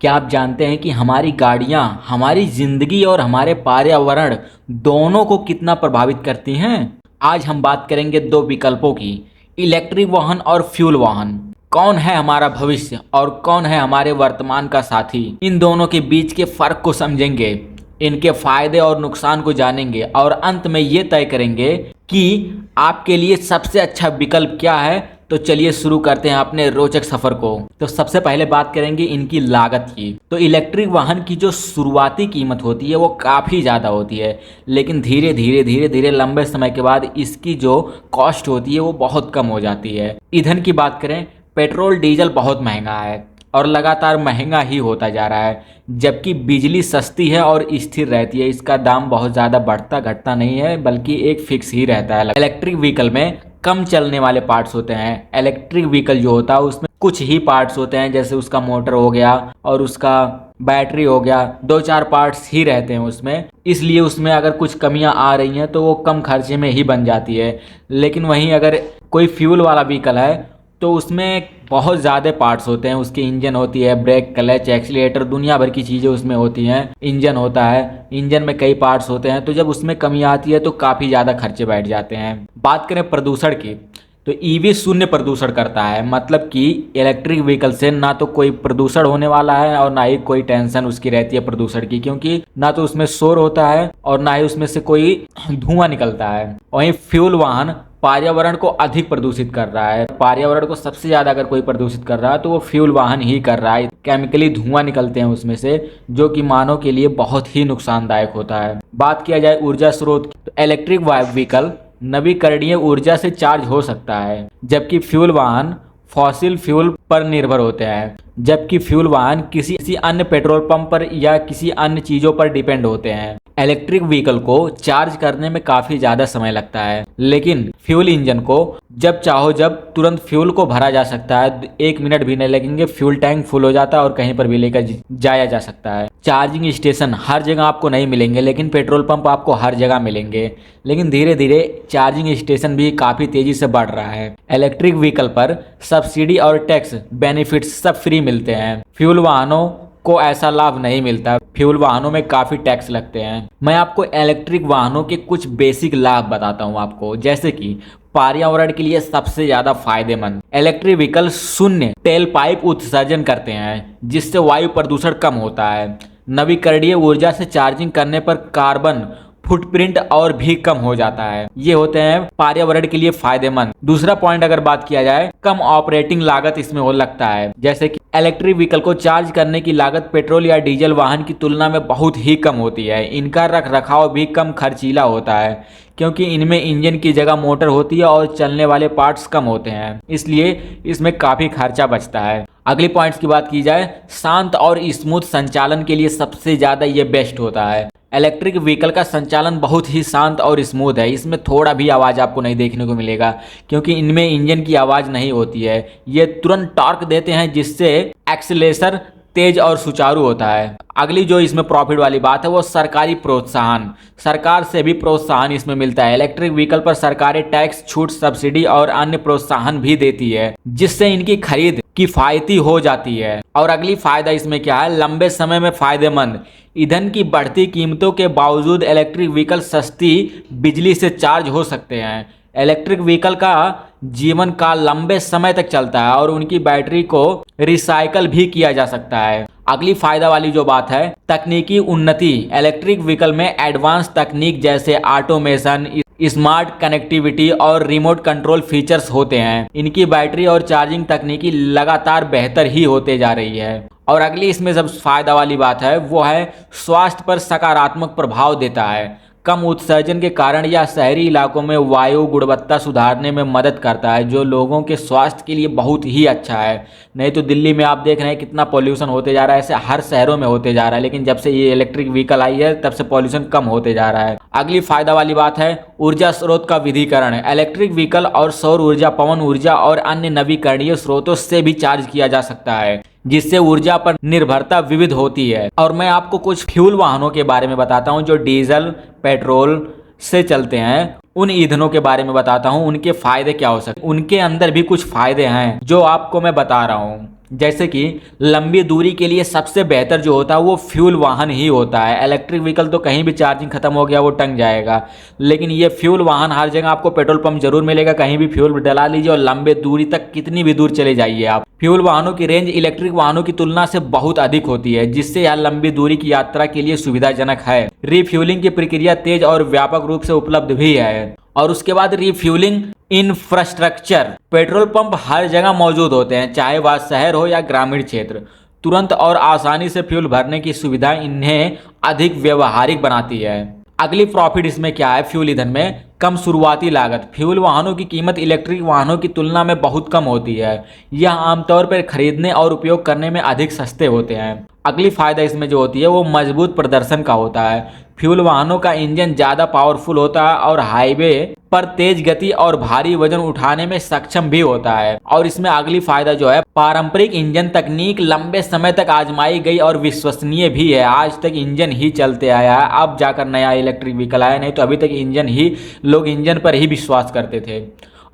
क्या आप जानते हैं कि हमारी गाड़ियाँ हमारी ज़िंदगी और हमारे पर्यावरण दोनों को कितना प्रभावित करती हैं? आज हम बात करेंगे दो विकल्पों की, इलेक्ट्रिक वाहन और फ्यूल वाहन। कौन है हमारा भविष्य और कौन है हमारे वर्तमान का साथी? इन दोनों के बीच के फ़र्क को समझेंगे, इनके फ़ायदे और नुकसान को जानेंगे और अंत में ये तय करेंगे कि आपके लिए सबसे अच्छा विकल्प क्या है। तो चलिए शुरू करते हैं अपने रोचक सफ़र को। तो सबसे पहले बात करेंगे इनकी लागत की। तो इलेक्ट्रिक वाहन की जो शुरुआती कीमत होती है वो काफ़ी ज़्यादा होती है, लेकिन धीरे धीरे लंबे समय के बाद इसकी जो कॉस्ट होती है वो बहुत कम हो जाती है। ईंधन की बात करें, पेट्रोल डीजल बहुत महंगा है और लगातार महंगा ही होता जा रहा है, जबकि बिजली सस्ती है और स्थिर रहती है। इसका दाम बहुत ज़्यादा बढ़ता घटता नहीं है, बल्कि एक फिक्स ही रहता है। इलेक्ट्रिक व्हीकल में कम चलने वाले पार्ट्स होते हैं। इलेक्ट्रिक व्हीकल जो होता है उसमें कुछ ही पार्ट्स होते हैं, जैसे उसका मोटर हो गया और उसका बैटरी हो गया, 2-4 पार्ट्स ही रहते हैं उसमें। इसलिए उसमें अगर कुछ कमियां आ रही हैं तो वो कम खर्चे में ही बन जाती है। लेकिन वहीं अगर कोई फ्यूल वाला व्हीकल है तो उसमें बहुत ज़्यादा पार्ट्स होते हैं। उसकी इंजन होती है, ब्रेक, क्लच, एक्सीलेटर, दुनिया भर की चीज़ें उसमें होती हैं। इंजन होता है, इंजन में कई पार्ट्स होते हैं, तो जब उसमें कमी आती है तो काफ़ी ज़्यादा खर्चे बैठ जाते हैं। बात करें प्रदूषण की, तो ईवी शून्य प्रदूषण करता है, मतलब कि इलेक्ट्रिक व्हीकल से ना तो कोई प्रदूषण होने वाला है और ना ही कोई टेंशन उसकी रहती है प्रदूषण की, क्योंकि ना तो उसमें शोर होता है और ना ही उसमें से कोई धुआं निकलता है। वहीं फ्यूल वाहन पर्यावरण को अधिक प्रदूषित कर रहा है। पर्यावरण को सबसे ज़्यादा अगर कोई प्रदूषित कर रहा है तो वो फ्यूल वाहन ही कर रहा है। केमिकली धुआं निकलते हैं उसमें से, जो कि मानव के लिए बहुत ही नुकसानदायक होता है। बात किया जाए ऊर्जा स्रोत की, तो इलेक्ट्रिक व्हीकल नवीकरणीय ऊर्जा से चार्ज हो सकता है, जबकि फ्यूल वाहन फॉसिल फ्यूल पर निर्भर होते हैं। जबकि फ्यूल वाहन किसी अन्य पेट्रोल पंप पर या किसी अन्य चीज़ों पर डिपेंड होते हैं। इलेक्ट्रिक व्हीकल को चार्ज करने में काफ़ी ज़्यादा समय लगता है, लेकिन फ्यूल इंजन को जब चाहो जब तुरंत फ्यूल को भरा जा सकता है। 1 मिनट भी नहीं लगेंगे, फ्यूल टैंक फुल हो जाता है और कहीं पर भी लेकर जाया जा सकता है। चार्जिंग स्टेशन हर जगह आपको नहीं मिलेंगे, लेकिन पेट्रोल पंप आपको हर जगह मिलेंगे। लेकिन धीरे धीरे चार्जिंग स्टेशन भी काफ़ी तेज़ी से बढ़ रहा है। इलेक्ट्रिक व्हीकल पर सब्सिडी और टैक्स बेनिफिट्स सब फ्री मिलते हैं। फ्यूल वाहनों को ऐसा लाभ नहीं मिलता, फ्यूल वाहनों में काफ़ी टैक्स लगते हैं। मैं आपको इलेक्ट्रिक वाहनों के कुछ बेसिक लाभ बताता हूँ आपको, जैसे कि पर्यावरण के लिए सबसे ज़्यादा फायदेमंद, इलेक्ट्रिक व्हीकल शून्य टेल पाइप उत्सर्जन करते हैं, जिससे वायु प्रदूषण कम होता है। नवीकरणीय ऊर्जा से चार्जिंग करने पर कार्बन फुटप्रिंट और भी कम हो जाता है। ये होते हैं पर्यावरण के लिए फायदेमंद। दूसरा पॉइंट अगर बात किया जाए, कम ऑपरेटिंग लागत इसमें हो लगता है, जैसे कि इलेक्ट्रिक व्हीकल को चार्ज करने की लागत पेट्रोल या डीजल वाहन की तुलना में बहुत ही कम होती है। इनका रख रखाव भी कम खर्चीला होता है, क्योंकि इनमें इंजन की जगह मोटर होती है और चलने वाले पार्ट्स कम होते हैं, इसलिए इसमें काफ़ी खर्चा बचता है। अगली पॉइंट्स की बात की जाए, शांत और स्मूथ संचालन के लिए सबसे ज़्यादा ये बेस्ट होता है। इलेक्ट्रिक व्हीकल का संचालन बहुत ही शांत और स्मूथ है। इसमें थोड़ा भी आवाज़ आपको नहीं देखने को मिलेगा, क्योंकि इनमें इंजन की आवाज़ नहीं होती है। ये तुरंत टॉर्क देते हैं, जिससे एक्सीलरेशन तेज और सुचारू होता है। अगली जो इसमें प्रॉफिट वाली बात है वो सरकारी प्रोत्साहन, सरकार से भी प्रोत्साहन इसमें मिलता है। इलेक्ट्रिक व्हीकल पर सरकारें टैक्स छूट, सब्सिडी और अन्य प्रोत्साहन भी देती है, जिससे इनकी खरीद किफ़ायती हो जाती है। और अगली फायदा इसमें क्या है, लंबे समय में फायदेमंद। ईंधन की बढ़ती कीमतों के बावजूद इलेक्ट्रिक व्हीकल सस्ती बिजली से चार्ज हो सकते हैं। इलेक्ट्रिक व्हीकल का जीवन काल लंबे समय तक चलता है और उनकी बैटरी को रिसाइकल भी किया जा सकता है। अगली फायदा वाली जो बात है, तकनीकी उन्नति। इलेक्ट्रिक व्हीकल में एडवांस तकनीक जैसे ऑटोमेशन, स्मार्ट कनेक्टिविटी और रिमोट कंट्रोल फीचर्स होते हैं। इनकी बैटरी और चार्जिंग तकनीकी लगातार बेहतर ही होते जा रही है। और अगली इसमें सब फायदा वाली बात है वो है स्वास्थ्य पर सकारात्मक प्रभाव देता है। कम उत्सर्जन के कारण यह शहरी इलाकों में वायु गुणवत्ता सुधारने में मदद करता है, जो लोगों के स्वास्थ्य के लिए बहुत ही अच्छा है। नहीं तो दिल्ली में आप देख रहे हैं कितना पॉल्यूशन होते जा रहा है, ऐसे हर शहरों में होते जा रहा है, लेकिन जब से ये इलेक्ट्रिक व्हीकल आई है तब से पॉल्यूशन कम होते जा रहा है। अगली फायदा वाली बात है ऊर्जा स्रोत का विविधीकरण। इलेक्ट्रिक व्हीकल और सौर ऊर्जा, पवन ऊर्जा और अन्य नवीकरणीय स्रोतों से भी चार्ज किया जा सकता है, जिससे ऊर्जा पर निर्भरता विविध होती है। और मैं आपको कुछ फ्यूल वाहनों के बारे में बताता हूं जो डीजल पेट्रोल से चलते हैं। उन ईंधनों के बारे में बताता हूँ, उनके फायदे क्या हो सकते हैं। उनके अंदर भी कुछ फायदे हैं जो आपको मैं बता रहा हूँ। जैसे कि लंबी दूरी के लिए सबसे बेहतर जो होता है वो फ्यूल वाहन ही होता है। इलेक्ट्रिक व्हीकल तो कहीं भी चार्जिंग खत्म हो गया वो टंग जाएगा, लेकिन ये फ्यूल वाहन हर जगह आपको पेट्रोल पंप जरूर मिलेगा, कहीं भी फ्यूल डला लीजिए और लंबे दूरी तक कितनी भी दूर चले जाइए आप। फ्यूल वाहनों की रेंज इलेक्ट्रिक वाहनों की तुलना से बहुत अधिक होती है, जिससे यह लंबी दूरी की यात्रा के लिए सुविधाजनक है। रिफ्यूलिंग की प्रक्रिया तेज और व्यापक रूप से उपलब्ध भी है। और उसके बाद रिफ्यूलिंग इंफ्रास्ट्रक्चर, पेट्रोल पंप हर जगह मौजूद होते हैं, चाहे वह शहर हो या ग्रामीण क्षेत्र। तुरंत और आसानी से फ्यूल भरने की सुविधा इन्हें अधिक व्यवहारिक बनाती है। अगली प्रॉफिट इसमें क्या है, फ्यूल ईंधन में कम शुरुआती लागत। फ्यूल वाहनों की कीमत इलेक्ट्रिक वाहनों की तुलना में बहुत कम होती है। यह आमतौर पर खरीदने और उपयोग करने में अधिक सस्ते होते हैं। अगली फायदा इसमें जो होती है वो मजबूत प्रदर्शन का होता है। फ्यूल वाहनों का इंजन ज़्यादा पावरफुल होता है और हाईवे पर तेज गति और भारी वजन उठाने में सक्षम भी होता है। और इसमें अगली फायदा जो है, पारंपरिक इंजन तकनीक लंबे समय तक आजमाई गई और विश्वसनीय भी है। आज तक इंजन ही चलते आया है, अब जाकर नया इलेक्ट्रिक व्हीकल आया, नहीं तो अभी तक इंजन ही, लोग इंजन पर ही विश्वास करते थे।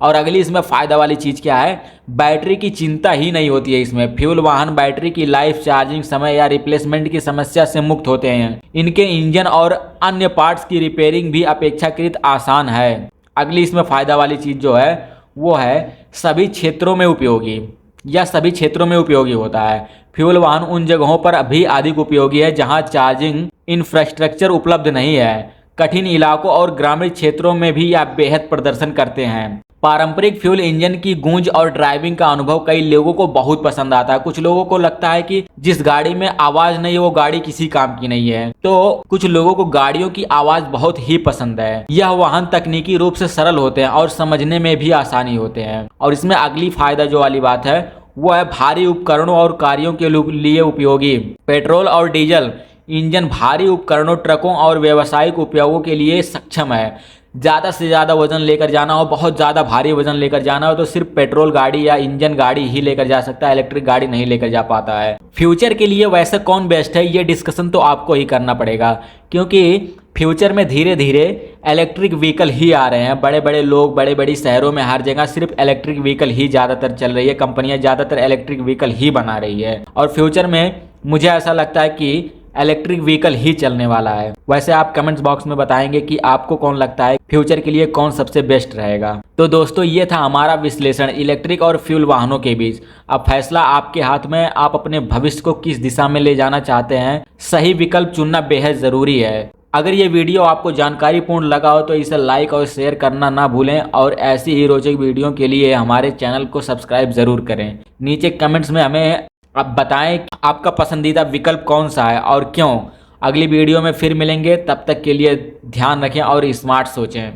और अगली इसमें फ़ायदा वाली चीज़ क्या है, बैटरी की चिंता ही नहीं होती है इसमें। फ्यूल वाहन बैटरी की लाइफ, चार्जिंग समय या रिप्लेसमेंट की समस्या से मुक्त होते हैं। इनके इंजन और अन्य पार्ट्स की रिपेयरिंग भी अपेक्षाकृत आसान है। अगली इसमें फ़ायदा वाली चीज़ जो है वो है सभी क्षेत्रों में उपयोगी, या सभी क्षेत्रों में उपयोगी होता है। फ्यूल वाहन उन जगहों पर भी अधिक उपयोगी है जहां चार्जिंग इंफ्रास्ट्रक्चर उपलब्ध नहीं है। कठिन इलाकों और ग्रामीण क्षेत्रों में भी यह बेहद प्रदर्शन करते हैं। पारंपरिक फ्यूल इंजन की गूंज और ड्राइविंग का अनुभव कई लोगों को बहुत पसंद आता है। कुछ लोगों को लगता है कि जिस गाड़ी में आवाज नहीं है वो गाड़ी किसी काम की नहीं है, तो कुछ लोगों को गाड़ियों की आवाज बहुत ही पसंद है। यह वाहन तकनीकी रूप से सरल होते हैं और समझने में भी आसानी होते हैं। और इसमें अगली फायदा जो वाली बात है वो है भारी उपकरणों और कार्यों के लिए उपयोगी। पेट्रोल और डीजल इंजन भारी उपकरणों, ट्रकों और व्यावसायिक उपयोगों के लिए सक्षम है। ज़्यादा से ज़्यादा वजन लेकर जाना हो, बहुत ज़्यादा भारी वजन लेकर जाना हो तो सिर्फ पेट्रोल गाड़ी या इंजन गाड़ी ही लेकर जा सकता है, इलेक्ट्रिक गाड़ी नहीं लेकर जा पाता है। फ्यूचर के लिए वैसे कौन बेस्ट है, ये डिस्कशन तो आपको ही करना पड़ेगा, क्योंकि फ्यूचर में धीरे धीरे इलेक्ट्रिक व्हीकल ही आ रहे हैं। बड़े बड़े लोग, बड़े बड़ी शहरों में हर जगह सिर्फ इलेक्ट्रिक व्हीकल ही ज़्यादातर चल रही है। कंपनियां ज़्यादातर इलेक्ट्रिक व्हीकल ही बना रही है और फ्यूचर में मुझे ऐसा लगता है कि इलेक्ट्रिक व्हीकल ही चलने वाला है। वैसे आप कमेंट्स बॉक्स में बताएंगे कि आपको कौन लगता है फ्यूचर के लिए कौन सबसे बेस्ट रहेगा। तो दोस्तों ये था हमारा विश्लेषण इलेक्ट्रिक और फ्यूल वाहनों के बीच। अब फैसला आपके हाथ में, आप अपने भविष्य को किस दिशा में ले जाना चाहते हैं, सही विकल्प चुनना बेहद ज़रूरी है। अगर ये वीडियो आपको जानकारीपूर्ण लगा हो तो इसे लाइक और शेयर करना ना भूलें और ऐसी ही रोचक वीडियो के लिए हमारे चैनल को सब्सक्राइब ज़रूर करें। नीचे कमेंट्स में हमें आप बताएं आपका पसंदीदा विकल्प कौन सा है और क्यों। अगली वीडियो में फिर मिलेंगे, तब तक के लिए ध्यान रखें और स्मार्ट सोचें।